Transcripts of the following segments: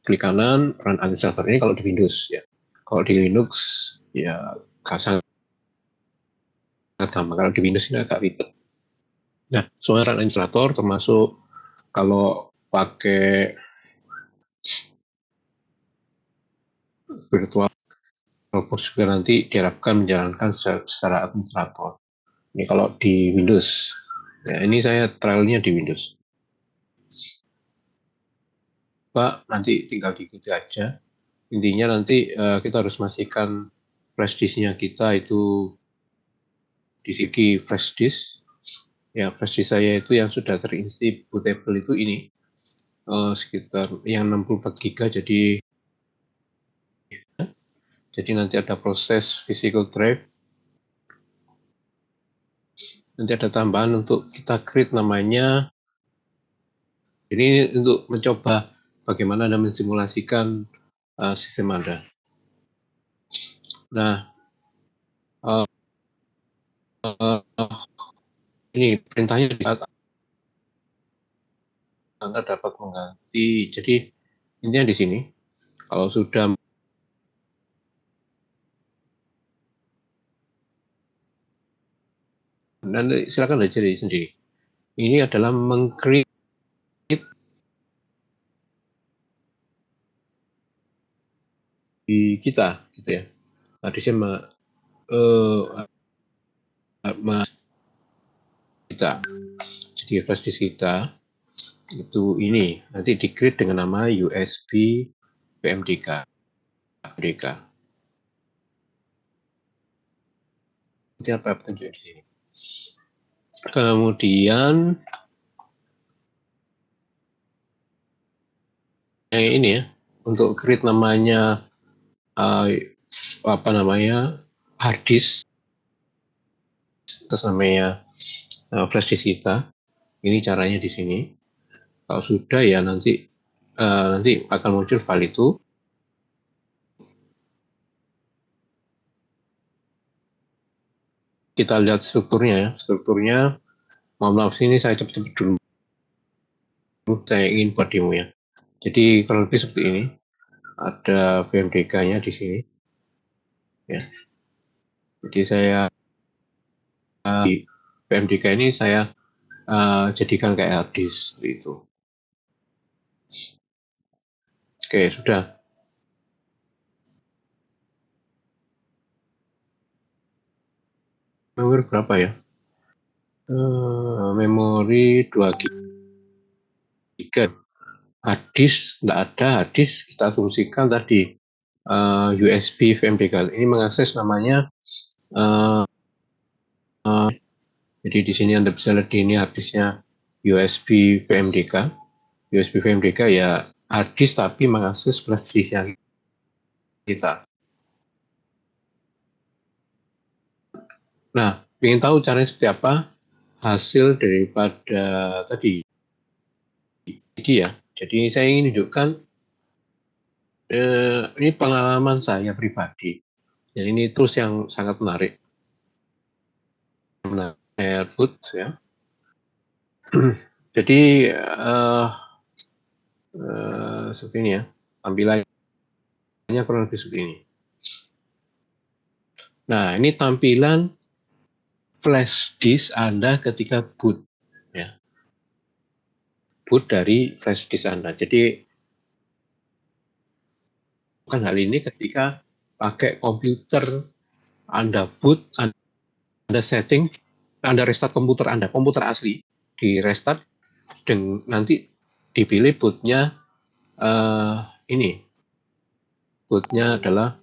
klik kanan, run administrator. Ini kalau di Windows ya. Kalau di Linux ya sangat gampang. Kalau di Windows ini agak ribet. Nah, soal run administrator termasuk kalau pakai virtual box juga nanti diharapkan menjalankan secara administrator. Ini kalau di Windows. Ya, ini saya trialnya di Windows. Pak, nanti tinggal diikuti aja. Intinya nanti kita harus memastikan flash disknya kita itu di segi flash disk. Ya, flash disk saya itu yang sudah terinstall bootable itu ini sekitar yang 64 GB, jadi nanti ada proses physical drive, nanti ada tambahan untuk kita create namanya. Ini untuk mencoba bagaimana Anda mensimulasikan sistem Anda. Nah, ini perintahnya di saat Anda dapat mengganti. Jadi intinya di sini, kalau sudah nanti silakan belajar sendiri. Ini adalah mengcreate di kita, gitu ya. Nah, di sini kita, jadi flash disk kita itu ini nanti di-create dengan nama USB PMDK. Ini apa petunjuk di sini. Kemudian ini ya, untuk create namanya hard disk, terus namanya flash disk kita. Ini caranya di sini. Kalau sudah ya nanti akan muncul file itu. Kita lihat strukturnya ya. Strukturnya, mohon maaf sini saya cepet-cepet dulu. Saya ingin buat demo ya. Jadi kurang lebih seperti ini. Ada PMDK-nya di sini. Ya. Jadi saya di PMDK ini saya jadikan kayak hard disk itu. Oke, sudah. Memori berapa ya? Memori 2 GB. Hard disk tidak ada, hard disk kita asumsikan tadi USB PMDK. Ini mengakses namanya jadi di sini Anda bisa lihat ini hard disknya USB PMDK. USB PMDK ya hard disk tapi mengakses flash disk yang kita. Nah, ingin tahu caranya seperti apa? Hasil daripada tadi. Jadi ya, jadi saya ingin tunjukkan ini pengalaman saya pribadi. Jadi ini terus yang sangat menarik. Airboot ya. Jadi seperti ini ya, tampilannya kurang lebih seperti ini. Nah, ini tampilan flash disk Anda ketika boot ya. Boot dari flash disk Anda. Jadi bukan hal ini ketika pakai komputer Anda boot, Anda setting, Anda restart komputer Anda, komputer asli, di restart dan nanti dipilih bootnya ini. Bootnya adalah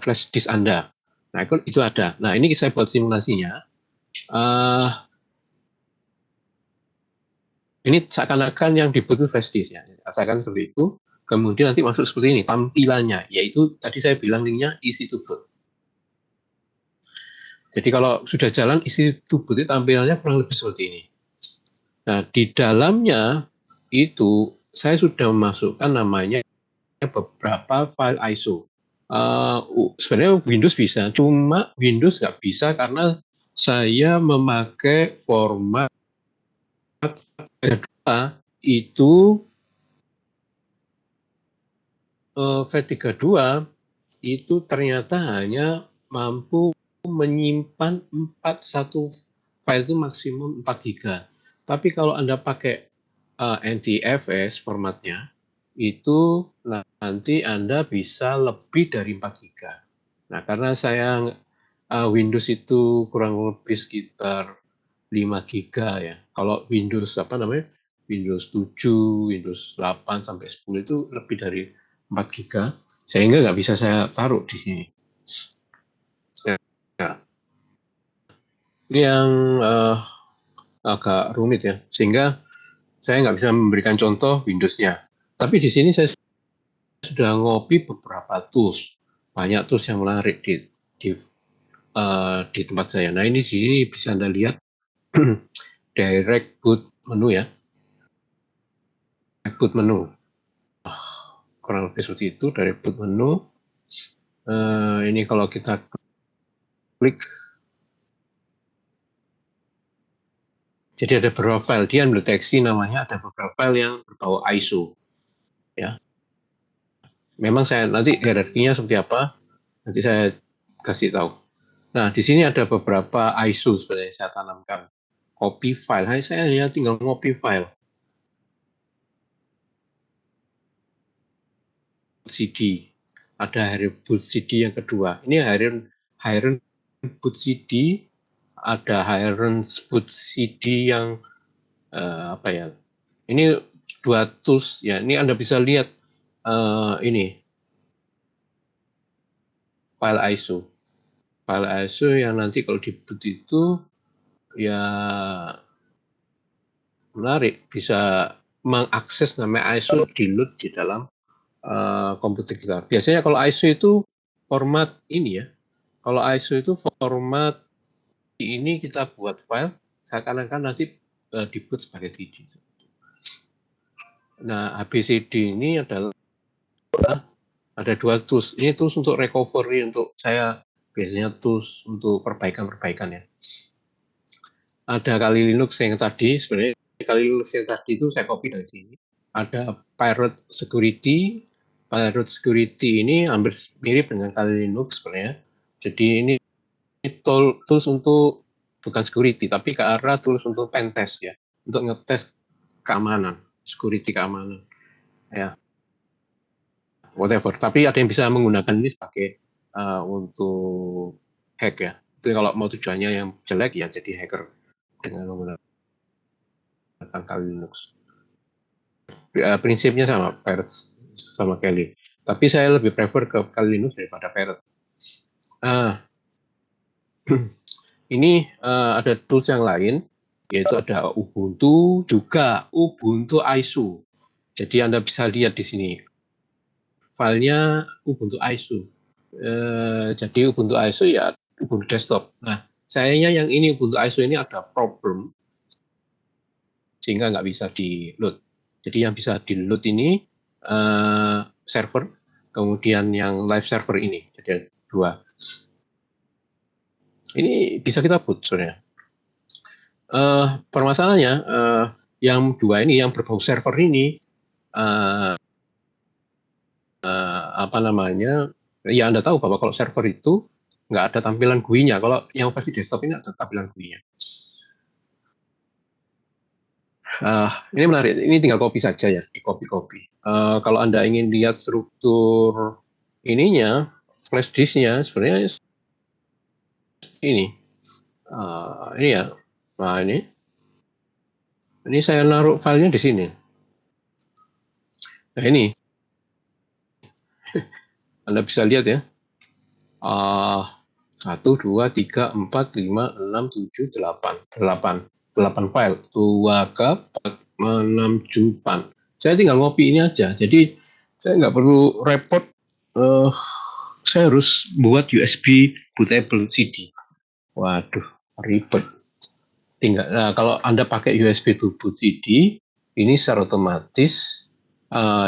flash disk Anda. Nah, itu ada. Nah, ini saya buat simulasinya. Ini seakan-akan yang dibutuhkan flash disk ya. Asalkan seperti itu. Kemudian nanti masuk seperti ini tampilannya, yaitu tadi saya bilang linknya easy to boot. Jadi kalau sudah jalan easy to boot itu tampilannya kurang lebih seperti ini. Nah, di dalamnya itu saya sudah memasukkan namanya beberapa file ISO. Sebenarnya Windows bisa, cuma Windows nggak bisa karena saya memakai format itu V32 itu ternyata hanya mampu menyimpan satu file itu maksimum 4 giga. Tapi kalau Anda pakai NTFS formatnya, itu nanti Anda bisa lebih dari 4 giga. Nah, karena saya Windows itu kurang lebih sekitar 5 giga ya. Kalau Windows Windows 7, Windows 8 sampai 10 itu lebih dari 4 giga, sehingga nggak bisa saya taruh di sini. Ya, ini yang agak rumit ya, sehingga saya nggak bisa memberikan contoh Windows-nya. Tapi di sini saya sudah ngopi beberapa tools, banyak tools yang menarik di tempat saya. Nah, ini di sini bisa Anda lihat direct boot menu ya, direct boot menu. Kurang lebih seperti itu dari boot menu. Ini kalau kita klik, jadi ada beberapa file, dia mendeteksi namanya ada beberapa file yang berbau ISO ya. Memang saya nanti hierarkinya seperti apa nanti saya kasih tahu. Nah, di sini ada beberapa ISO sebenarnya saya tanamkan. Copy file, saya hanya tinggal copy file. CD, ada boot CD yang kedua. Ini Hiren boot CD, ada Hiren boot CD yang apa ya? Ini dua tools ya. Ini Anda bisa lihat ini file ISO. File ISO yang nanti kalau di boot itu ya menarik, bisa mengakses namanya ISO di load di dalam komputer kita. Biasanya kalau ISO itu format ini ya. Kalau ISO itu format ini kita buat file, seakan-akan nanti dibuat sebagai CD. Nah, HBCD ini adalah ada dua tools. Ini tools untuk recovery, untuk saya biasanya tools untuk perbaikan-perbaikan ya. Ada Kali Linux yang tadi, sebenarnya Kali Linux yang tadi itu saya copy dari sini. Ada Pirate Security. Pirate Security ini hampir mirip dengan Kali Linux sebenarnya. Jadi ini tools untuk bukan security, tapi ke arah tools untuk pentest ya, untuk ngetes keamanan, security keamanan, ya, whatever. Tapi ada yang bisa menggunakan ini sebagai untuk hack ya. Itu kalau mau tujuannya yang jelek ya jadi hacker dengan menggunakan Kali Linux. Prinsipnya sama, Pirate sama Kali. Tapi saya lebih prefer ke Kali Linux daripada Pirate. Ini ada tools yang lain, yaitu ada Ubuntu, juga Ubuntu ISO. Jadi Anda bisa lihat di sini, filenya Ubuntu ISO. Jadi Ubuntu ISO ya Ubuntu desktop. Nah, sayangnya yang ini Ubuntu ISO ini ada problem, sehingga nggak bisa di-load. Jadi yang bisa di-load ini server, kemudian yang live server ini. Jadi ada dua. Ini bisa kita boot sebenarnya. Permasalahannya yang dua ini yang berbau server ini apa namanya ya Anda tahu bahwa kalau server itu nggak ada tampilan GUI-nya. Kalau yang versi desktop ini ada tampilan GUI-nya. Ini menarik. Ini tinggal copy saja ya, di copy. Kalau Anda ingin lihat struktur ininya, flash disk-nya sebenarnya ini. Ini ya. Nah ini saya naruh filenya di sini. Nah ini Anda bisa lihat ya. 1, 2, 3, 4, 5, 6, 7, 8 file. 2 K, 6, 7. Saya tinggal ngopi ini aja. Jadi saya nggak perlu repot. Saya harus buat USB bootable CD. Waduh, ribet. Nah, kalau Anda pakai USB to boot CD, ini secara otomatis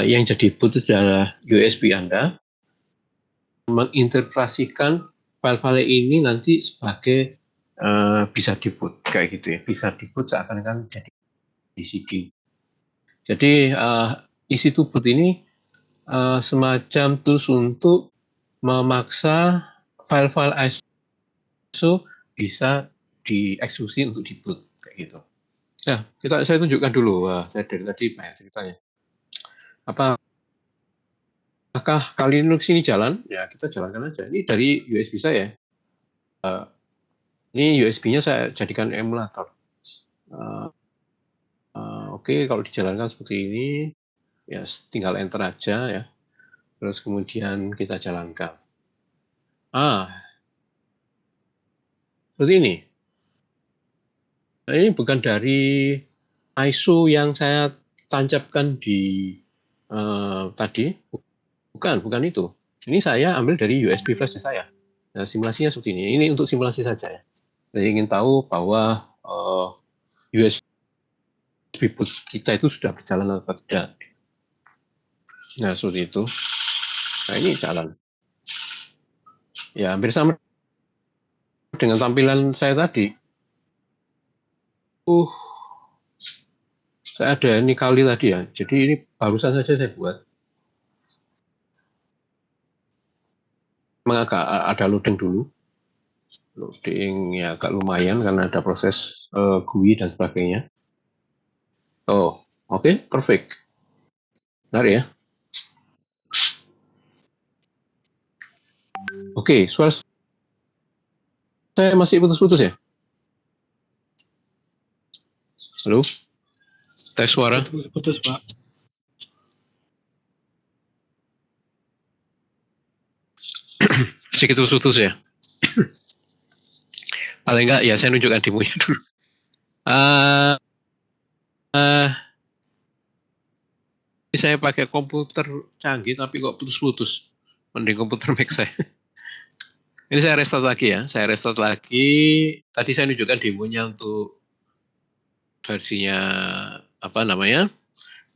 yang jadi boot adalah USB Anda, mengintegrasikan file-file ini nanti sebagai bisa di-boot kayak gitu ya, bisa di-boot seakan-akan jadi. CD. Jadi EasyToBoot ini semacam tools untuk memaksa file-file ISO bisa dieksekusi untuk di-boot kayak gitu. Nah, saya tunjukkan dulu. Wah, saya dari tadi banyak ceritanya. Apakah Kali Linux ini jalan? Ya, kita jalankan aja. Ini dari USB saya. Ini USB-nya saya jadikan emulator. Oke, kalau dijalankan seperti ini, ya tinggal enter aja ya. Terus kemudian kita jalankan. Seperti ini. Nah, ini bukan dari ISO yang saya tancapkan di tadi. Bukan itu. Ini saya ambil dari USB flash saya. Nah, simulasinya seperti ini. Ini untuk simulasi saja ya. Saya ingin tahu bahwa USB boot kita itu sudah berjalan atau tidak. Nah, seperti itu. Nah, ini jalan. Ya, hampir sama dengan tampilan saya tadi. Saya ada ini Kali tadi ya. Jadi ini barusan saja saya buat. Memang agak ada loading dulu. Loading ya agak lumayan karena ada proses GUI dan sebagainya. Oke, perfect. Benar ya. Oke, suara saya masih putus-putus ya? Halo? Tes suara? Putus, Pak. Sedikit putus-putus ya? Paling enggak ya saya nunjukkan demonya dulu. Saya pakai komputer canggih tapi kok putus-putus. Mending komputer Mac saya. Ini saya restart lagi ya. Saya restart lagi. Tadi saya nunjukkan demonya untuk versinya apa namanya?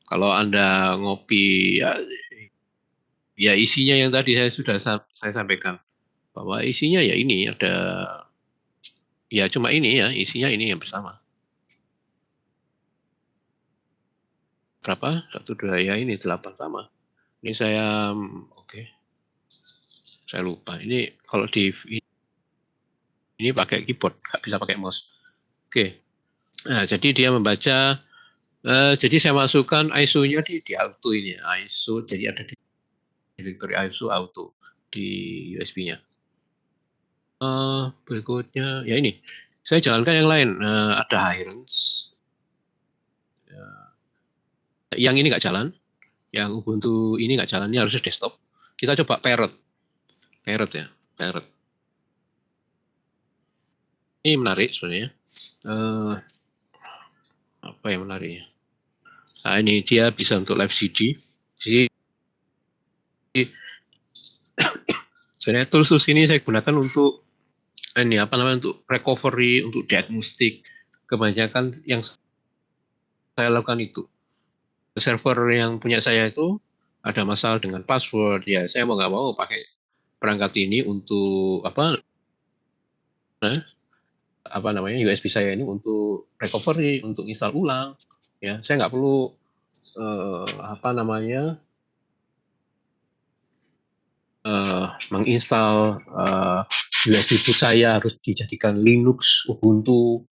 Kalau Anda ngopi ya isinya yang tadi saya sampaikan bahwa isinya ya ini ada ya cuma ini ya, isinya ini yang bersama. Berapa? 1 2 ya ini 8 sama. Ini saya oke. Saya lupa. Ini kalau di ini pakai keyboard, nggak bisa pakai mouse. Oke. Nah, jadi dia membaca jadi saya masukkan ISO-nya di auto ini. ISO jadi ada di directory ISO auto di USB-nya. Berikutnya ya ini. Saya jalankan yang lain. Ada Hirons. Yang ini nggak jalan. Yang Ubuntu ini nggak jalan. Ini harusnya desktop. Kita coba Parrot. Parrot ya. Parrot. Ini menarik sebenarnya. Apa yang menariknya? Nah, ini dia bisa untuk live CD. Jadi sebenarnya tools ini saya gunakan untuk ini apa namanya untuk recovery, untuk diagnostik. Kebanyakan yang saya lakukan itu. Server yang punya saya itu ada masalah dengan password, ya saya mau nggak mau pakai perangkat ini untuk apa namanya USB saya ini untuk recovery, untuk install ulang. Ya, saya nggak perlu menginstal USB boot saya harus dijadikan Linux, Ubuntu,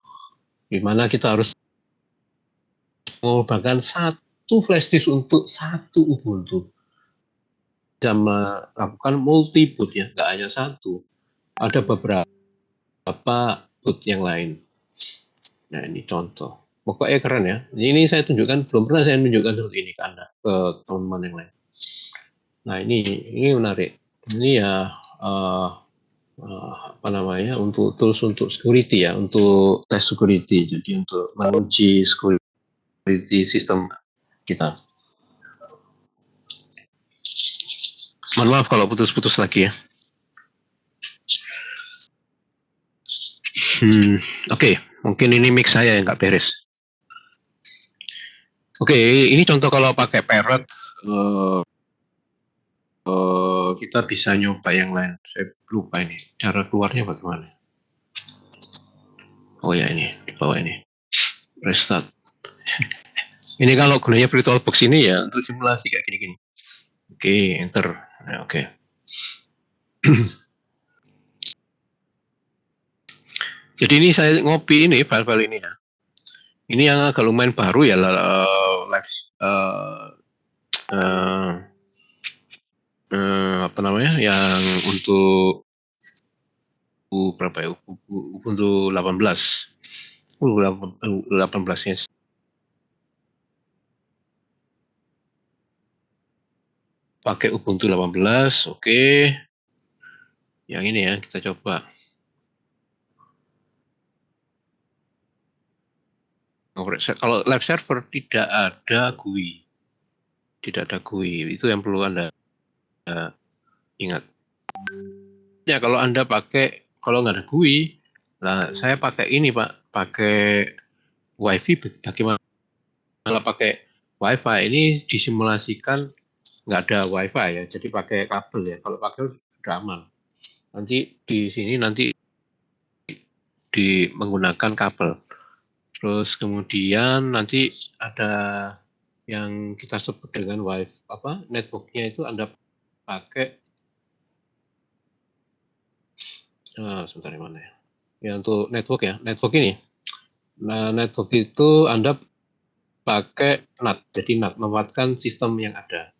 di mana kita harus mengorbankan satu flash disk untuk satu Ubuntu. Dan melakukan multi boot ya, nggak hanya satu. Ada beberapa boot yang lain. Nah ini contoh. Pokoknya keren ya. Ini saya tunjukkan, belum pernah saya tunjukkan seperti ini ke Anda, ke teman-teman yang lain. Nah ini menarik. Ini ya apa namanya untuk tools untuk security ya, untuk tes security. Jadi untuk menguji security sistem kita. Mohon maaf kalau putus-putus lagi ya. Oke, mungkin ini mix saya yang nggak beres. Oke, ini contoh kalau pakai Parrot, kita bisa nyoba yang lain. Saya lupa ini, cara keluarnya bagaimana. Oh ya ini, di bawah ini. Restart. Ini kalau gunanya VirtualBox ini ya untuk simulasi kayak gini-gini. Oke, enter. Nah, oke. Jadi ini saya ngopi ini file-file ini ya. Ini yang agak lumayan baru ya, live apa namanya, yang untuk berapa ya? Ubuntu 18. 18-nya. Pakai Ubuntu 18, oke. Yang ini ya, kita coba. Kalau live server tidak ada GUI. Tidak ada GUI, itu yang perlu Anda ingat. Ya, kalau Anda kalau nggak ada GUI, nah saya pakai ini Pak, pakai WiFi. Bagaimana pakai WiFi? Ini disimulasikan nggak ada WiFi ya, jadi pakai kabel ya. Kalau pakai sudah aman. Nanti di sini menggunakan kabel. Terus kemudian nanti ada yang kita sebut dengan WiFi, networknya itu Anda pakai sebentar di mana ya? Ya untuk network ini. Nah, network itu Anda pakai NAT. Jadi NAT memanfaatkan sistem yang ada.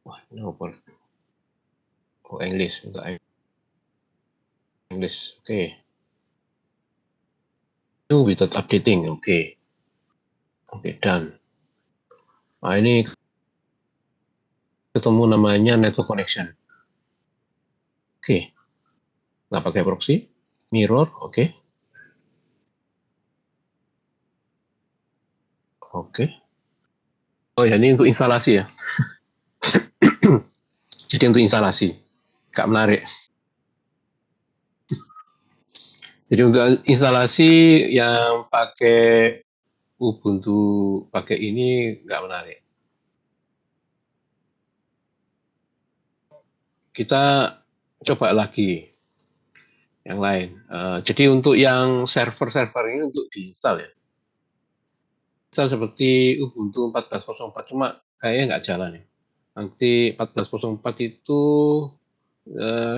Wah, ini apa? Oh, English untuk English. Oke. Itu without updating. Oke. Oke, done. Nah, ini ketemu namanya network connection. Oke. Nggak pakai proxy. Mirror. Oke. Oke. Oh ya, ini untuk instalasi ya. Jadi untuk instalasi. Nggak menarik. Jadi untuk instalasi yang pakai Ubuntu pakai ini nggak menarik. Kita coba lagi yang lain. Jadi untuk yang server-server ini untuk diinstal ya. Install seperti Ubuntu 14.04, cuma kayaknya nggak jalan ya. Nanti 14.04 itu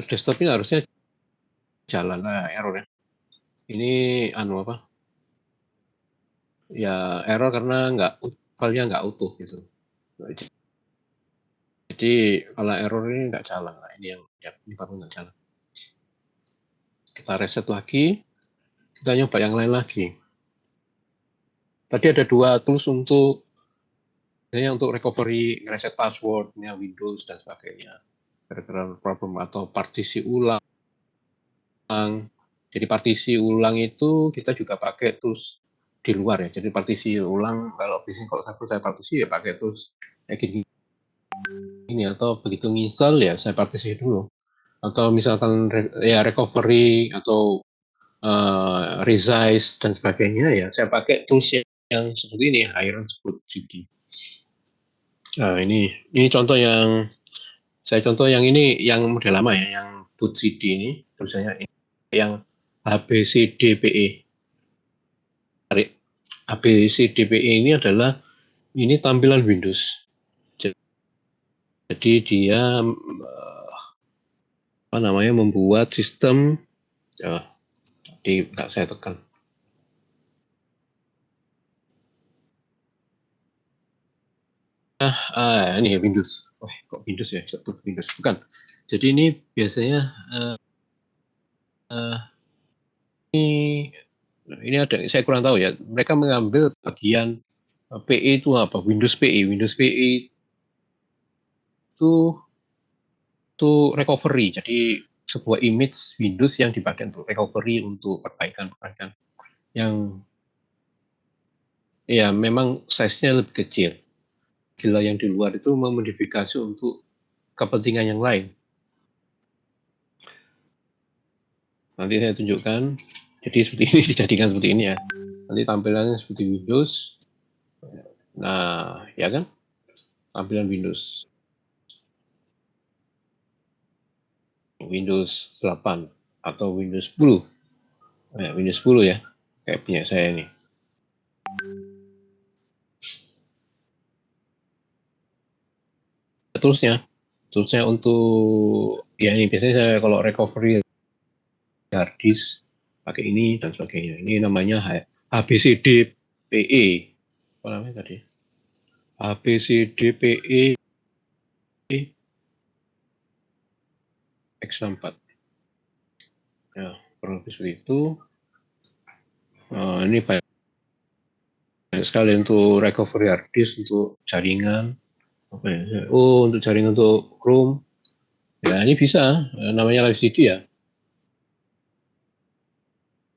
desktopnya harusnya jalan. Nah, error ya. Ini apa? Ya error karena filenya nggak utuh gitu. Jadi kalau error ini nggak jalan. Nah, ini yang baru nggak jalan. Kita reset lagi. Kita nyoba yang lain lagi. Tadi ada 2 tools misalnya untuk recovery, reset passwordnya Windows dan sebagainya. Background problem atau partisi ulang. Jadi partisi ulang itu kita juga pakai tools di luar ya. Jadi partisi ulang kalau saya partisi ya pakai tools kayak gini. Ini atau begitu nginstal ya saya partisi dulu. Atau misalkan ya recovery atau resize dan sebagainya ya saya pakai tools yang seperti ini, Iron Scoot CD. Nah, ini contoh yang ini yang model lama ya, yang boot CD ini tulisannya yang ABCDPE. ABCDPE ini adalah tampilan Windows. Jadi dia membuat sistem nggak saya tekan. Ini ya Windows. Kok Windows ya? Sebut Windows. Bukan. Jadi ini biasanya ini ada, saya kurang tahu ya. Mereka mengambil bagian PE itu apa? Windows PE. Windows PE itu recovery. Jadi sebuah image Windows yang dipakai untuk recovery, untuk perbaikan yang ya memang size-nya lebih kecil. Gila yang di luar itu memodifikasi untuk kepentingan yang lain. Nanti saya tunjukkan. Jadi seperti ini, dijadikan seperti ini ya. Nanti tampilannya seperti Windows. Nah, ya kan? Tampilan Windows. Windows 8 atau Windows 10. Windows 10 ya. Kayak punya saya ini. toolsnya untuk ya ini biasanya saya kalau recovery hard disk pakai ini dan sebagainya. Ini namanya HBCDPE. Apa namanya tadi? HBCDPE X64. Ya, kurang lebih seperti itu. Ini banyak sekali untuk recovery hard disk, untuk jaringan. Untuk jaringan untuk Chrome. Ya, ini bisa. Namanya Live CD ya.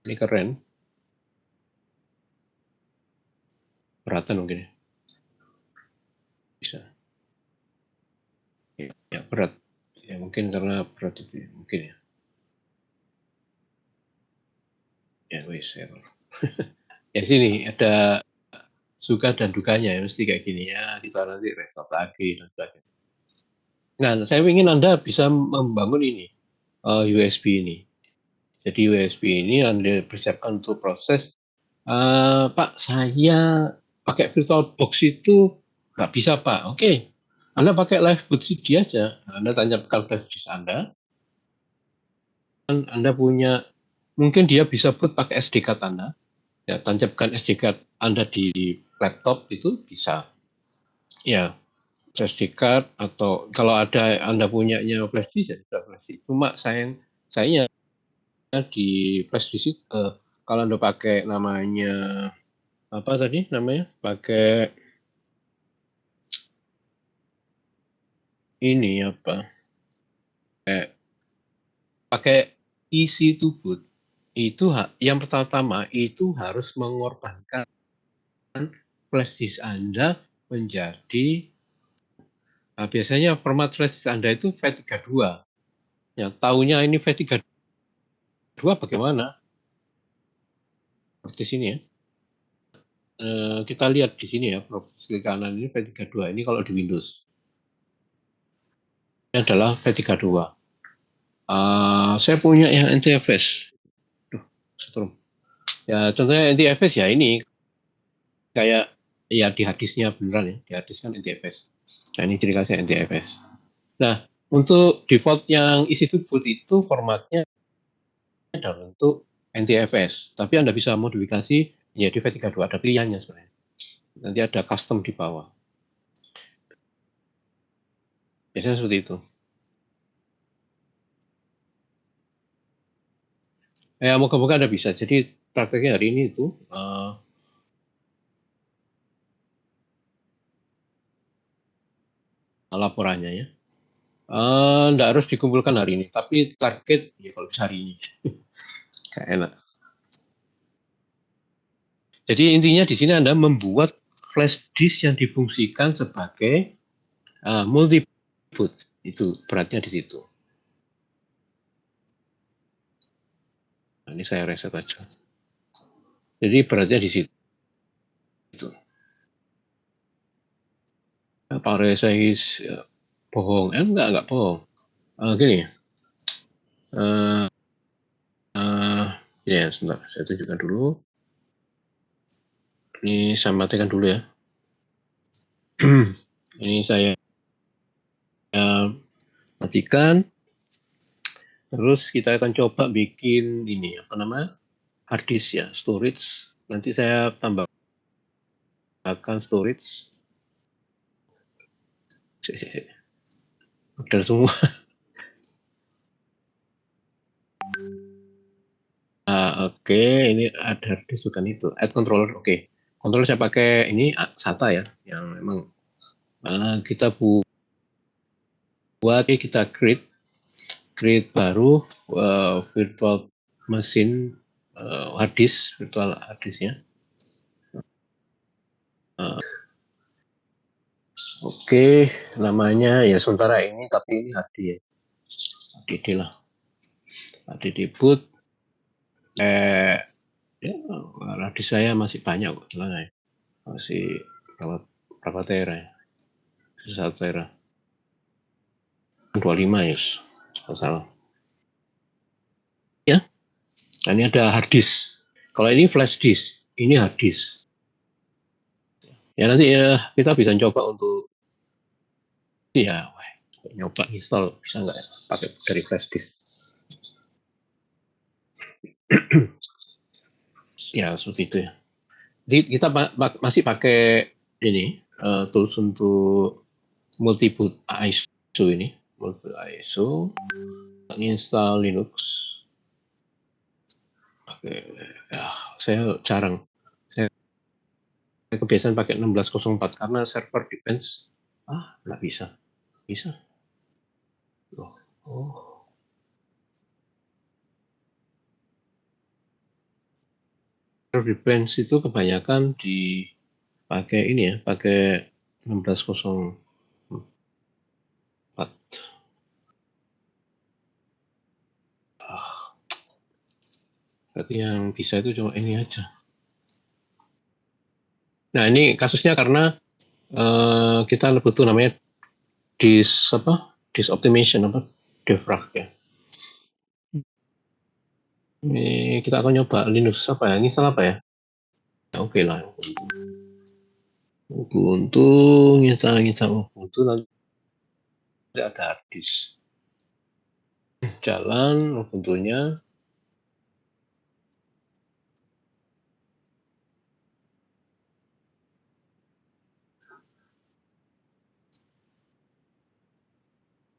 Ini keren. Beratan mungkin ya. Bisa. Ya, berat. Ya, mungkin karena berat itu. Mungkin ya. Ya, wis. Ya, sini ada suka dan dukanya ya, mesti kayak gini ya. Kita nanti restart lagi dan sebagainya. Nah, saya ingin Anda bisa membangun ini, USB ini. Jadi USB ini Anda persiapkan untuk proses, Pak, saya pakai VirtualBox itu nggak bisa, Pak. Oke, Anda pakai Liveboot CD aja. Anda tancapkan flash disk Anda punya, mungkin dia bisa boot pakai SD card Anda. Ya, tancapkan SD card Anda di laptop itu bisa. Ya, SD card atau kalau ada Anda punyanya flash disk ya sudah flash disk. Cuma sayangnya di flash disk kalau Anda pakai namanya apa tadi namanya? Pakai ini apa? Pakai isi to boot itu yang pertama itu harus mengorbankan flash disk Anda menjadi biasanya format flash disk Anda itu FAT32. Ya, tahunya ini FAT32 bagaimana? Seperti sini ya. Kita lihat di sini ya, profil kanan ini FAT32 ini kalau di Windows. Ini adalah FAT32. Saya punya yang NTFS. Setrum. Ya, contohnya NTFS ya ini kayak ya di harddisknya beneran ya, di harddisk kan NTFS. Nah, ini ciri khasnya NTFS. Nah, untuk default yang isi to boot itu formatnya dalam bentuk NTFS, tapi Anda bisa modifikasi menjadi FAT32, ada pilihannya sebenarnya. Nanti ada custom di bawah. Biasanya seperti itu. Ya, moga-moga Anda bisa. Jadi prakteknya hari ini itu laporannya ya. Nggak harus dikumpulkan hari ini, tapi target ya kalau bisa hari ini. Kayak enak. Jadi intinya di sini Anda membuat flash disk yang difungsikan sebagai multi boot. Itu beratnya di situ. Nah, ini saya reset aja. Jadi beratnya di situ. Pak Resais bohong. Enggak bohong. Gini. Ya, sebentar. Saya tunjukkan dulu. Ini saya matikan dulu ya. Ini saya matikan. Terus kita akan coba bikin ini apa namanya? Hard disk ya, storage. Nanti saya tambahkan storage. Udah semua. Oke, ini ada hard disk bukan itu. Add controller, oke. Controller saya pakai ini SATA ya, yang memang kita buat kita create baru virtual mesin hard disk, virtual hard disknya. Oke, namanya ya sementara ini, tapi ini HDD lah. HDD boot. Ya, hard disk saya masih banyak kok, masih berapa tera ya? 1 tera. 25 ya, nggak salah. Ya, nah, ini ada hard disk. Kalau ini flash disk, ini hard disk. Ya nanti ya kita bisa coba untuk Ya, nyoba install bisa nggak ya pakai dari flash disk. Ya seperti itu ya. Jadi kita masih pakai ini tools untuk multi boot ISO ini, multi ISO, install Linux. Oke, ya, saya jarang. Saya kebiasaan pakai 1604 karena server depends. Nggak bisa. Bisa. Oh. Depends itu kebanyakan dipakai ini ya, pakai 1604. Berarti yang bisa itu cuma ini aja. Nah ini kasusnya karena kita butuh namanya disk optimization defrag ya. Ini kita akan nyoba Linux apa ya? Install apa ya? Oke lah. Ubuntu, install Ubuntu nanti ada hard disk. Jalan Ubuntunya.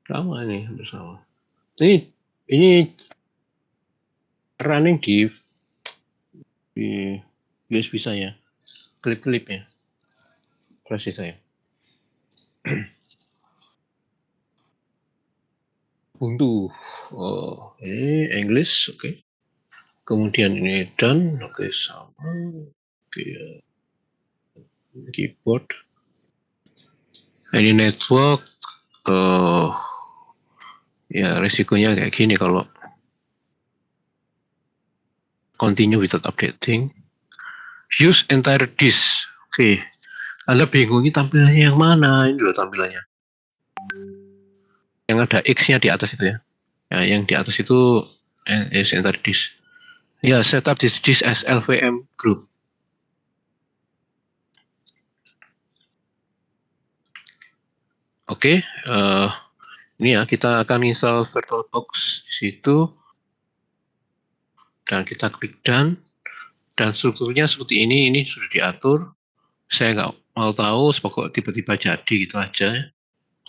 Sama ini, hampir sama. Ini running di USB saya. Klip-klip ya. Flash saya. Ubuntu. Oh, ini English, oke. Kemudian ini done, oke sama. Oke, keyboard. Ini network. Ya risikonya kayak gini kalau continue without updating. Use entire disk. Oke. Anda bingung ini tampilannya yang mana? Ini loh tampilannya. Yang ada X-nya di atas itu ya. Yang di atas itu use entire disk. Ya, setup this disk as LVM group. Oke, ini ya kita akan install VirtualBox di situ dan kita klik done dan strukturnya seperti ini sudah diatur. Saya nggak mau tahu, pokok tiba-tiba jadi gitu aja.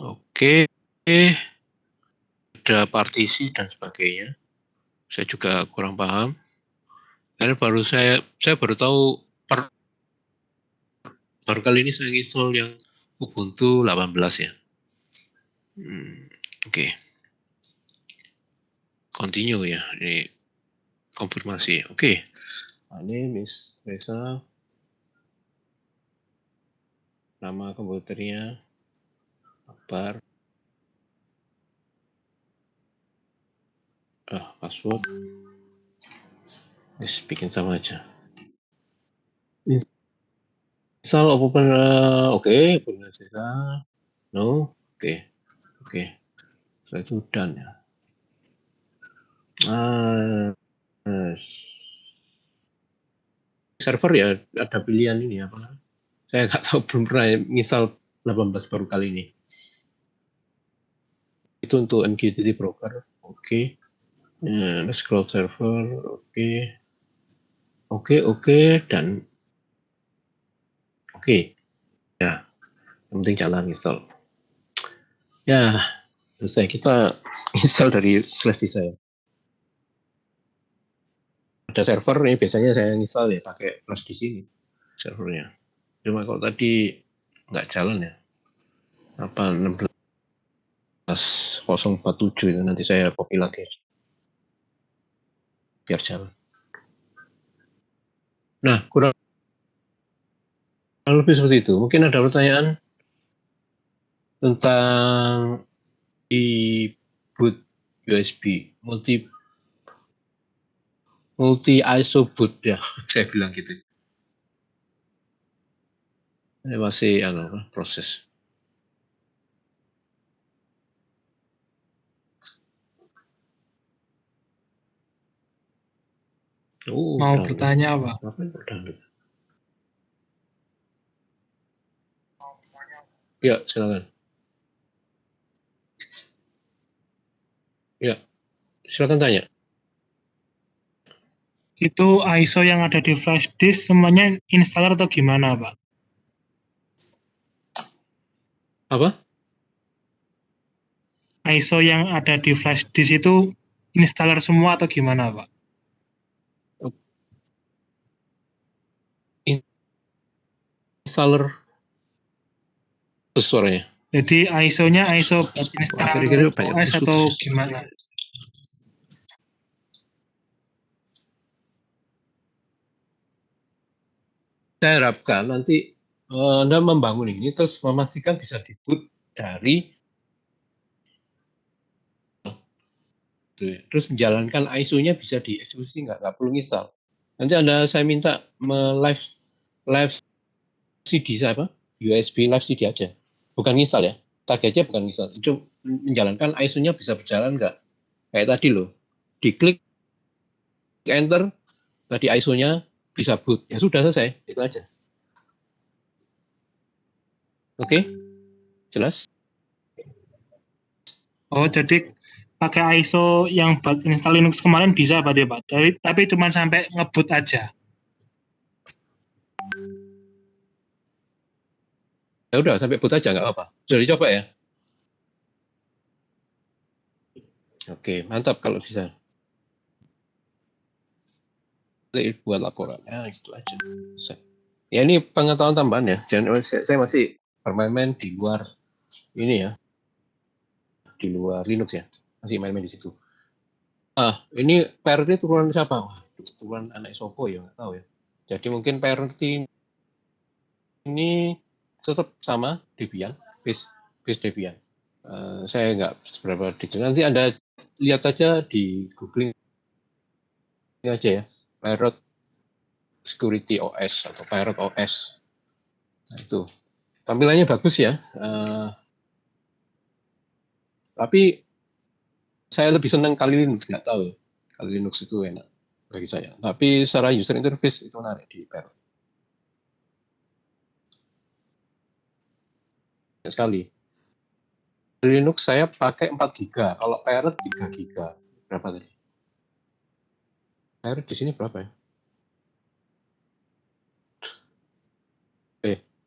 Oke, ada partisi dan sebagainya. Saya juga kurang paham. Karena saya baru tahu baru kali ini saya install yang Ubuntu 18 ya. Oke. Continue ya, ini konfirmasi. Oke. Ini Miss Reza. Nama komputernya Akbar. Password. Bikin sama aja. Install open. Oke, punya Reza. No. Oke. Saya itu done ya. Server ya ada pilihan ini apa? Saya nggak tahu, belum pernah install 18 baru kali ini. Itu untuk MQTT broker. Oke. Let's cloud server. Oke, dan oke. Ya, yang penting jalan install. Ya, selesai. Kita install dari flash disk saya. Ada server ini biasanya saya install ya pakai flash disk ini servernya. Cuma kalau tadi nggak jalan ya. Apa 16047 itu nanti saya copy lagi biar jalan. Nah, kurang lebih seperti itu. Mungkin ada pertanyaan tentang di boot USB multi ISO boot ya, saya bilang gitu. Ini masih proses. Mau bertanya apa? Ya, silakan. Ya, silakan tanya. Itu ISO yang ada di flash disk semuanya installer atau gimana, Pak? Apa? ISO yang ada di flash disk itu installer semua atau gimana, Pak? Installer suaranya. Jadi ISO-nya ISO buat Wah, install kira-kira banyak OS musuh. atau gimana? Saya harapkan nanti Anda membangun ini terus memastikan bisa di-boot dari terus menjalankan ISO-nya bisa dieksekusi, nggak perlu install. Nanti saya minta live CD saya apa? USB live CD aja. Bukan install ya. Targetnya bukan install. Itu menjalankan ISO-nya bisa berjalan nggak? Kayak tadi loh. Diklik enter, tadi ISO-nya bisa boot. Ya sudah selesai. Itu aja. Oke? Jelas? Oh, jadi pakai ISO yang buat install Linux kemarin bisa Pak ya, Pak? Tapi cuma sampai ngebut aja. Ya udah sampai boot aja nggak apa-apa. Sudah dicoba ya? Oke, mantap kalau bisa. Buat laporan. Ya, itu aja. Ya ini pengetahuan tambahan ya. Jangan, saya masih bermain-main di luar ini ya, di luar Linux ya. Masih main-main di situ. Ini parent turunan siapa? Wah, turunan anak Sopo ya, nggak tahu ya. Jadi mungkin parent ini tetap sama Debian, base Debian. Saya nggak seberapa detail. Nanti Anda lihat saja di googling aja ya, Parrot Security OS atau Parrot OS. Nah, itu tampilannya bagus ya. Tapi saya lebih senang Kali Linux, nggak tahu ya. Kali Linux itu enak bagi saya. Tapi secara user interface itu menarik di Parrot. Sekali. Linux saya pakai 4 GB, kalau Parrot 3 GB. Berapa tadi? Parrot di sini berapa ya?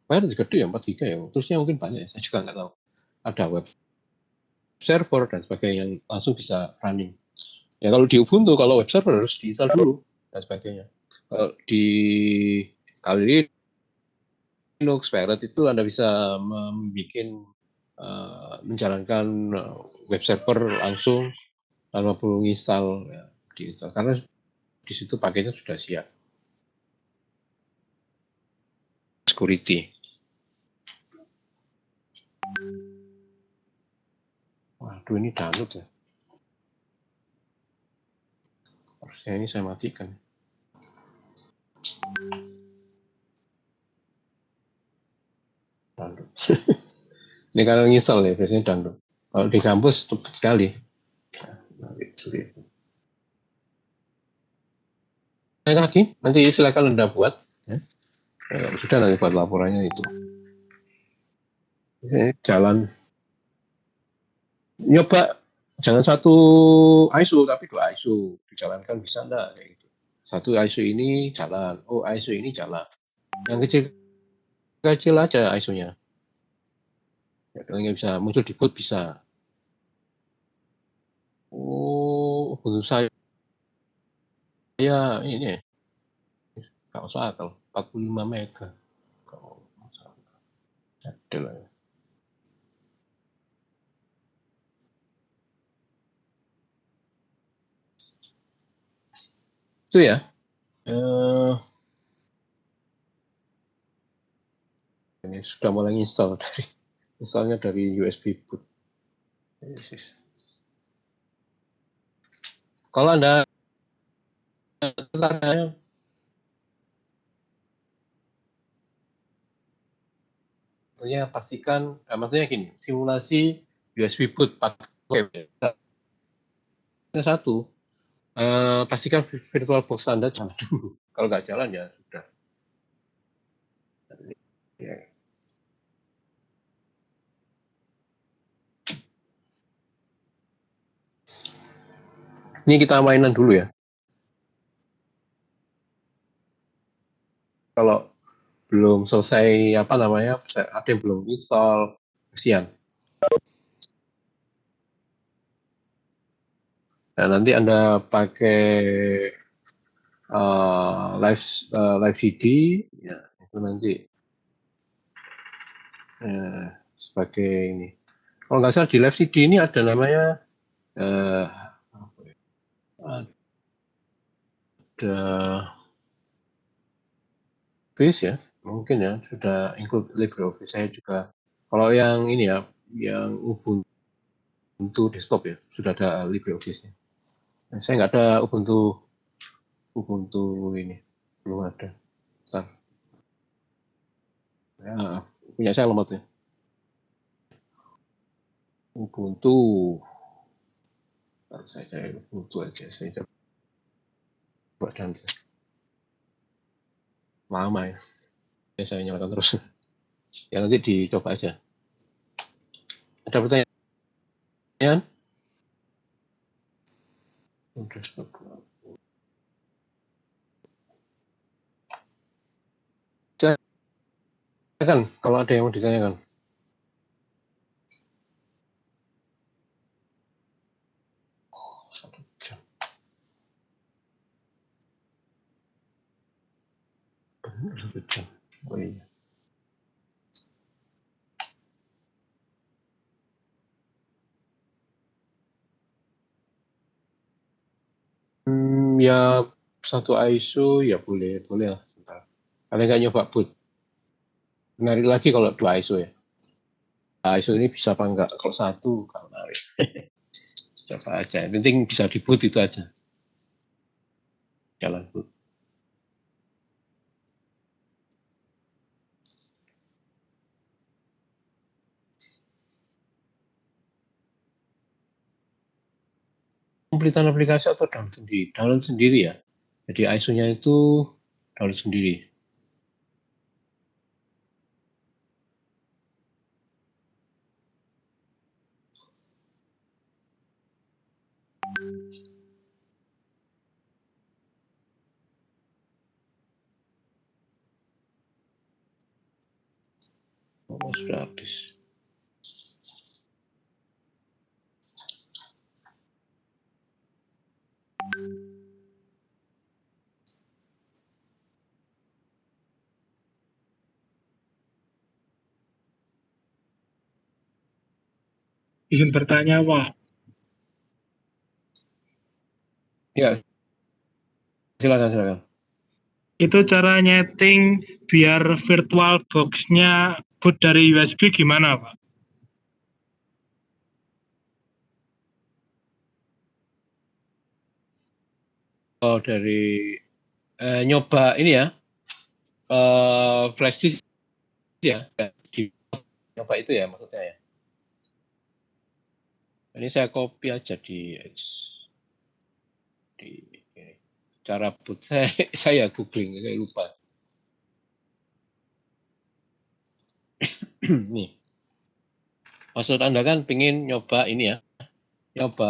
Parrot gede ya 4 GB ya. Terusnya mungkin banyak ya, saya juga nggak tahu. Ada web server dan sebagainya yang langsung bisa running. Ya kalau di Ubuntu, kalau web server harus diinstal dulu dan sebagainya. Kalau di Kali Linux, Parrot itu Anda bisa menjalankan web server langsung tanpa perlu install ya, diinstal karena di situ paketnya sudah siap. Security. Waduh, ini download ya. Harusnya ini saya matikan. Download. Ini kalau install ya, biasanya download. Kalau di kampus cepat sekali. Lagi, nanti silakan Anda buat. Ya. Sudah nanti buat laporannya itu. Jalan nyoba jangan satu ISO tapi 2 ISO dijalankan bisa enggak kayak gitu. Satu ISO ini jalan, oh ISO ini jalan. Yang kecil aja ISO-nya. Ya, kalau nggak bisa muncul di boot bisa. Oh, menurut saya ini nggak usah akal 45 mega. Kalau ada lah. Itu ya. Ini sudah mulai install installnya dari USB boot. Kalau Anda pastikan, maksudnya gini, simulasi USB boot pakai satu, pastikan virtual box Anda jalan dulu. Kalau nggak jalan ya sudah. Ya. Ini kita mainan dulu ya. Kalau belum selesai apa namanya, ada yang belum install, kasihan. Nah, nanti Anda pakai live CD, ya itu nanti sebagai ini. Kalau nggak salah di live CD ini ada namanya ada Office ya, mungkin ya sudah include LibreOffice. Saya juga kalau yang ini ya, yang Ubuntu desktop ya sudah ada LibreOffice-nya. Nah, saya nggak ada Ubuntu ini, belum ada. Bentar. Ya, punya saya lemot ya. Ubuntu. Saya cari Ubuntu aja, saya coba dan lama ya. Saya nyalakan terus. Ya nanti dicoba aja. Ada pertanyaan? Silakan kalau ada yang mau ditanyakan. Oh iya. Ya satu ISO ya boleh lah. Bentar. Kalian nggak nyoba boot. Menarik lagi kalau 2 ISO ya. ISO ini bisa apa enggak? Kalau satu nggak menarik. Coba aja. Yang penting bisa di boot itu aja. Jalan boot. Pembelian aplikasi atau download sendiri? Download sendiri ya. Jadi ISO-nya itu download sendiri. Oh, sudah habis. Izin bertanya, Pak. Ya, silakan. Itu cara nyeting biar virtual box-nya boot dari USB gimana, Pak? Oh, dari nyoba ini ya, flash disk ya, nyoba itu ya maksudnya ya. Ini saya copy aja di cara boot saya googling, saya lupa. Nih, maksud Anda kan pengen nyoba ini ya, nyoba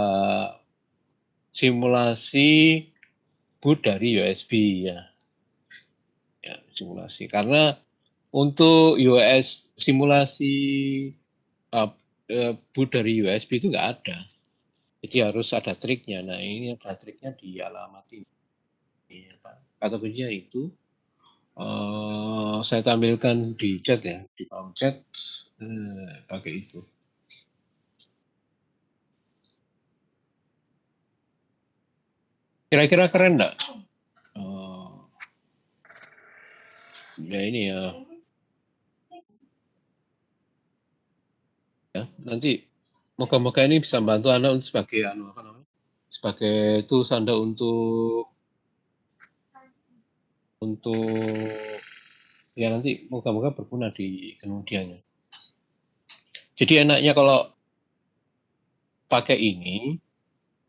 simulasi boot dari USB ya. Ya, simulasi. Karena untuk simulasi boot dari USB itu nggak ada. Jadi harus ada triknya. Nah, ini ada triknya di alamat ini. Kata kuncinya itu saya tampilkan di chat ya, di kolom chat pakai itu. Kira-kira keren nggak? Ya ini ya. Nanti moga-moga ini bisa membantu Anda untuk sebagai tools Anda untuk ya nanti moga-moga berguna di kemudiannya. Jadi enaknya kalau pakai ini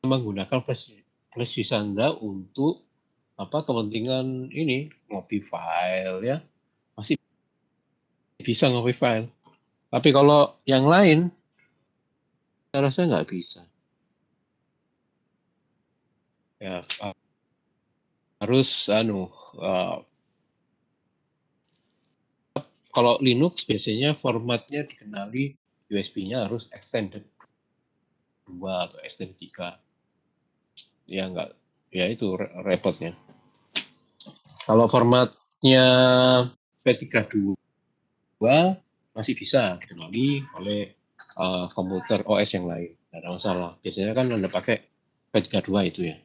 menggunakan flash disk Anda untuk kepentingan ini ngopi file ya, masih bisa ngopi file. Tapi kalau yang lain saya rasa nggak bisa. Ya, harus kalau Linux biasanya formatnya dikenali USB-nya harus extended 2 atau extended 3. Ya enggak, ya itu repotnya. Kalau formatnya P32 masih bisa dikenali oleh komputer OS yang lain. Tidak ada masalah. Biasanya kan Anda pakai P32 itu ya.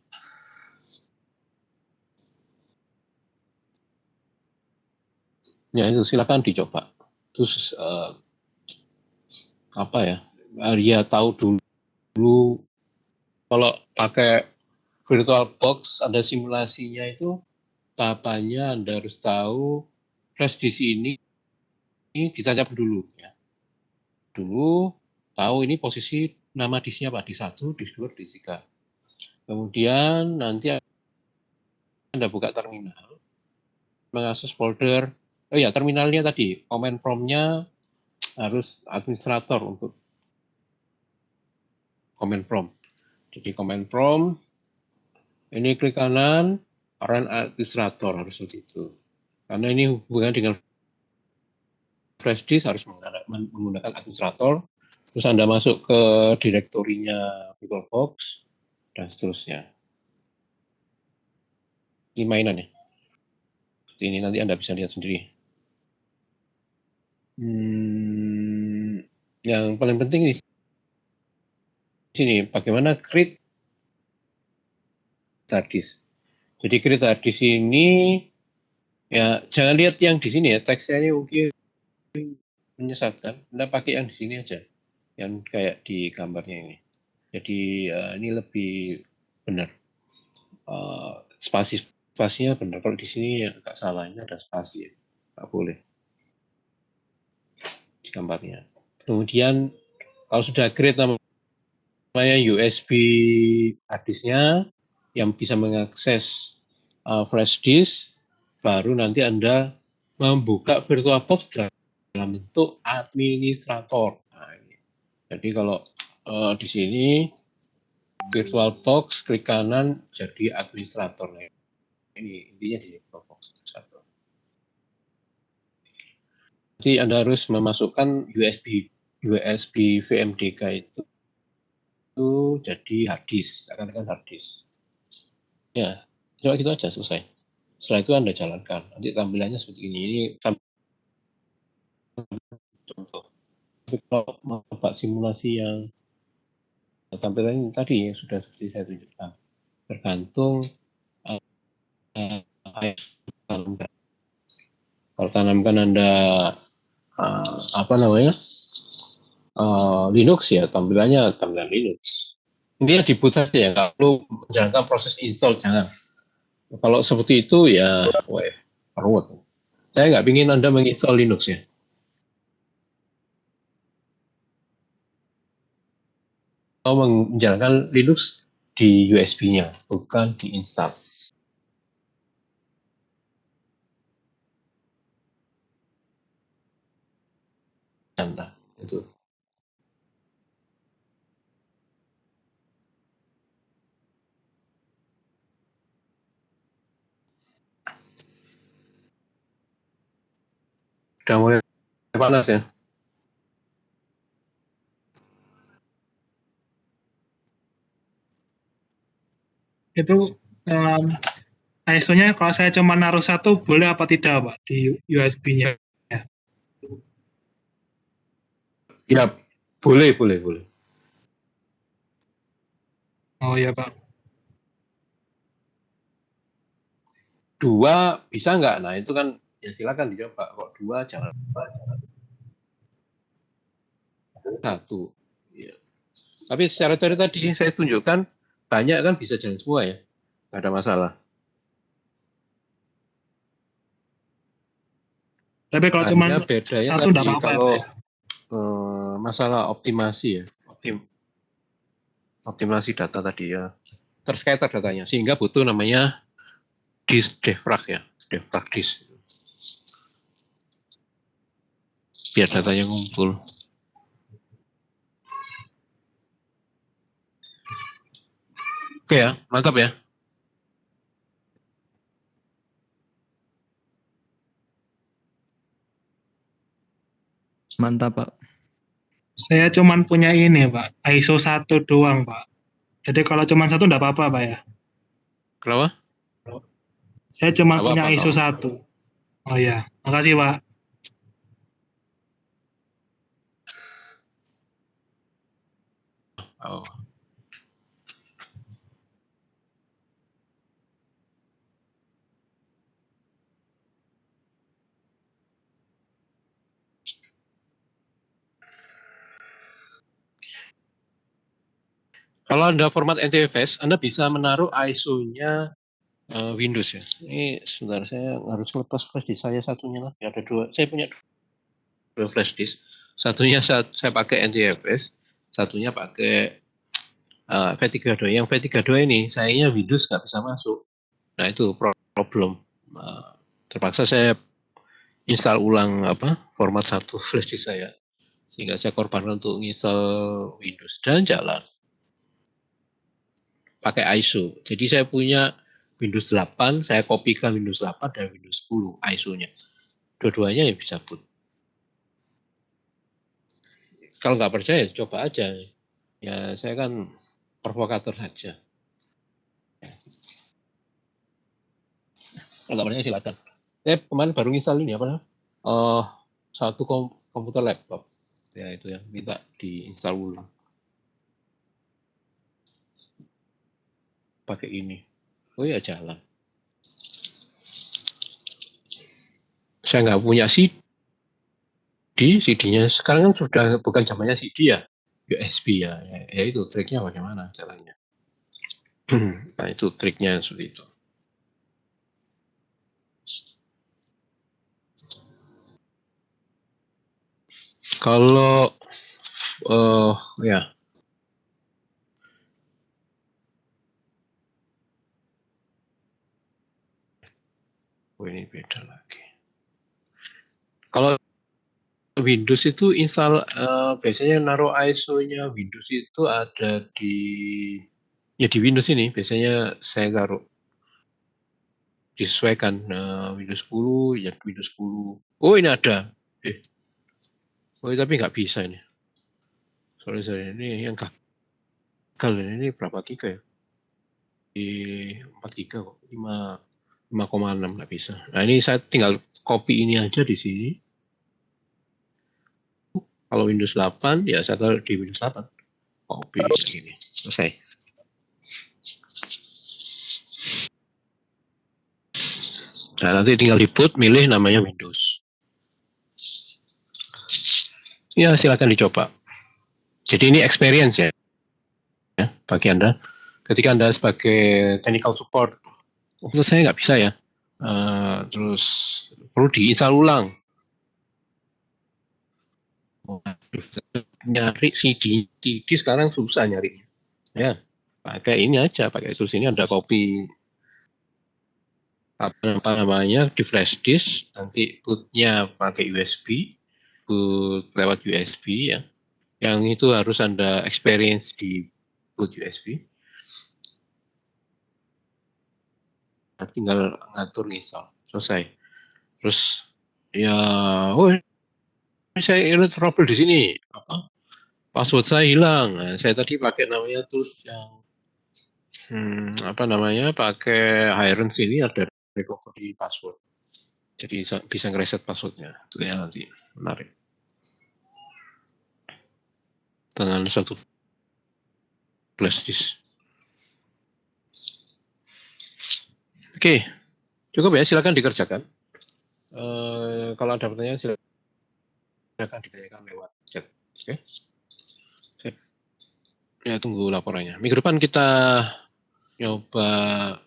Ya itu silakan dicoba. Terus apa ya? Dia tahu dulu kalau pakai VirtualBox ada simulasinya itu tahapannya Anda harus tahu flash disk ini ditancap dulu ya. Dulu tahu ini posisi nama disknya apa, disk 1, disk 2, disk 3. Kemudian nanti Anda buka terminal, mengakses folder. Oh ya, terminalnya tadi, command prompt-nya harus administrator untuk command prompt. Jadi command prompt, ini klik kanan, run administrator harus seperti itu. Karena ini hubungan dengan flash disk harus menggunakan administrator. Terus Anda masuk ke direktorinya VirtualBox dan seterusnya. Ini mainan ya. Seperti ini nanti Anda bisa lihat sendiri. Yang paling penting di sini bagaimana create hard disk. Jadi create hard disk ini ya jangan lihat yang di sini ya, teksnya ini mungkin menyesatkan. Anda pakai yang di sini aja, yang kayak di gambarnya ini. Jadi ini lebih benar. Spasinya benar. Kalau di sini ya agak salah, ini ada spasi ya, nggak boleh di gambarnya. Kemudian kalau sudah create namanya USB hard disk-nya yang bisa mengakses flash disk, baru nanti Anda membuka VirtualBox dalam bentuk administrator. Nah, ini. Jadi kalau di sini VirtualBox klik kanan jadi administrator. Nah, ini intinya di VirtualBox administrator. Jadi Anda harus memasukkan USB VMDK itu jadi hard disk, akan hard disk. Ya, coba gitu aja selesai. Setelah itu Anda jalankan. Nanti tampilannya seperti ini. Ini contoh. Tapi kalau mau coba simulasi yang tampilan tadi yang sudah seperti saya tunjukkan, tergantung kalau tanamkan Anda Linux ya tampilannya tampilan Linux. Intinya di boot saja ya, nggak perlu menjalankan proses install, jangan. Kalau seperti itu ya, ruwet. Saya nggak ingin Anda menginstall Linux ya. Atau menjalankan Linux di USB-nya, bukan diinstal. Anda itu. Udah mulai panas ya. Itu ISO-nya kalau saya cuma naruh satu boleh apa tidak Pak di USB-nya? Ya, boleh. Oh ya Pak. 2 bisa nggak? Nah itu kan ya silakan dicoba. Kok 2 jangan 1. Ya. Tapi secara teori tadi saya tunjukkan banyak kan bisa jalan semua ya, nggak ada masalah. Tapi kalau cuma bedanya satu tadi enggak apa-apa ya, kalau Pak. masalah optimasi ya, optimasi data tadi ya, terscatter datanya sehingga butuh namanya disk defrag ya, defrag disk biar datanya ngumpul. Oke ya, mantap ya. Mantap, Pak. Saya cuman punya ini, Pak. ISO 1 doang, Pak. Jadi kalau cuman satu enggak apa-apa, Pak ya. Kenapa? Saya cuman Apa punya apa ISO kalau? 1. Oh ya, makasih, Pak. Oh. Kalau Anda format NTFS, Anda bisa menaruh ISO-nya Windows ya. Ini sebentar, saya harus lepas flash disk saya satunya lagi. Ada dua. Saya punya dua flash disk. Satunya saya pakai NTFS, satunya pakai V32. Yang V32 ini sayangnya Windows nggak bisa masuk. Nah itu problem. Terpaksa saya install ulang format satu flash disk saya, sehingga saya korbankan untuk install Windows dan jalan pakai ISO. Jadi saya punya Windows 8, saya kopikan Windows 8 dan Windows 10 ISO-nya. Dua-duanya yang bisa boot. Kalau nggak percaya, coba aja. Ya, saya kan provokator saja. Kalau nggak percaya silakan. Saya kemarin baru install ini apa namanya? Satu komputer laptop. Ya itu yang minta diinstal ulang. Pakai ini. Oh ya jalan. Saya nggak punya CD-nya sekarang kan sudah bukan zamannya CD ya, USB ya. Ya itu triknya bagaimana caranya. Nah itu triknya seperti itu. Kalau ya ini beda lagi. Kalau Windows itu install biasanya naruh ISO-nya Windows itu ada di Windows ini biasanya saya taruh disesuaikan Windows 10 ya Windows 10. Oh ini ada. Tapi nggak bisa ini. Sorry ini yang gagal ini berapa giga ya? Di 4 giga kok 5,6 nggak bisa. Nah ini saya tinggal copy ini aja di sini. Kalau Windows 8 ya saya taruh di Windows 8. Copy ini selesai. Nah, nanti tinggal di boot, milih namanya Windows. Ya, silakan dicoba. Jadi ini experience ya bagi Anda. Ketika Anda sebagai technical support, menurut saya nggak bisa ya. Terus perlu diinstal ulang. Nyari CD sekarang susah nyari. Ya, pakai ini aja, pakai tools ini ada copy apa namanya di flash disk, nanti bootnya pakai USB, boot lewat USB ya. Yang itu harus Anda experience di boot USB. Nah, tinggal ngatur install, selesai. Terus ya, saya ini trouble di sini. Password saya hilang. Nah, saya tadi pakai namanya tools yang pakai Hirens ini ada recovery password. Jadi bisa ngereset passwordnya. Itu ya nanti menarik. Dengan satu flash disk. Oke, cukup ya. Silakan dikerjakan. Kalau ada pertanyaan silakan ditanyakan lewat chat. Oke. Ya tunggu laporannya. Minggu depan kita nyoba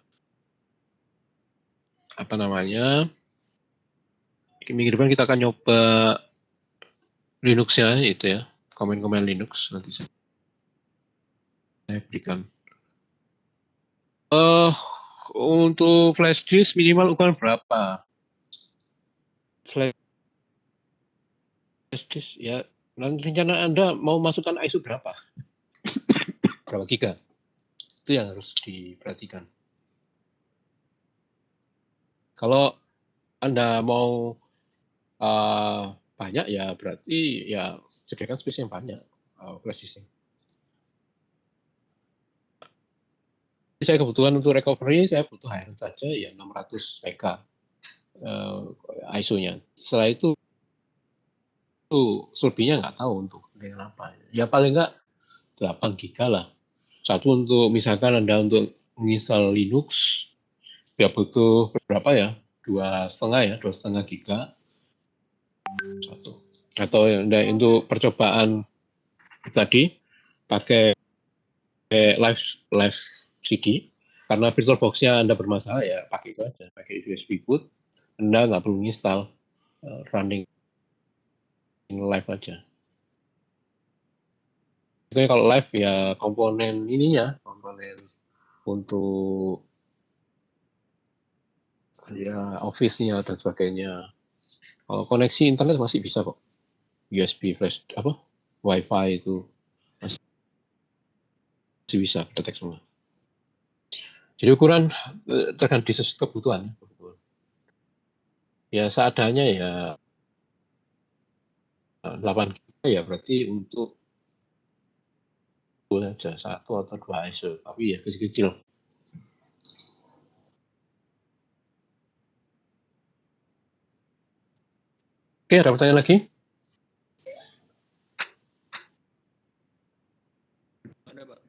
minggu depan kita akan nyoba Linux-nya itu ya, komen-komen Linux nanti saya berikan. Untuk flash disk minimal ukuran berapa? Flash disk ya, rencana Anda mau masukkan ISO berapa? Berapa giga? Itu yang harus diperhatikan. Kalau Anda mau banyak ya berarti ya sediakan space yang banyak flash disk. Saya kebetulan untuk recovery saya butuh high-end saja ya 600 MB ISO-nya. Setelah itu selebihnya nggak tahu untuk kepentingan apa. Ya paling nggak 8 GB lah. Satu untuk misalkan Anda untuk menginstal Linux ya butuh berapa ya? 2,5 giga satu. Atau untuk percobaan tadi pakai live CD karena VirtualBox-nya Anda bermasalah ya pakai itu aja, pakai USB boot. Anda nggak perlu install, running live aja. Jadi kalau live ya komponen ininya, komponen untuk ya Office-nya dan sebagainya. Kalau koneksi internet masih bisa kok. USB flash WiFi itu masih bisa detek semua. Jadi ukuran tergantung kebutuhan. Ya seadanya ya 8 GB ya berarti untuk saja 1 atau 2 ISO, tapi ya kecil-kecil. Oke, ada pertanyaan lagi? Ada, Pak.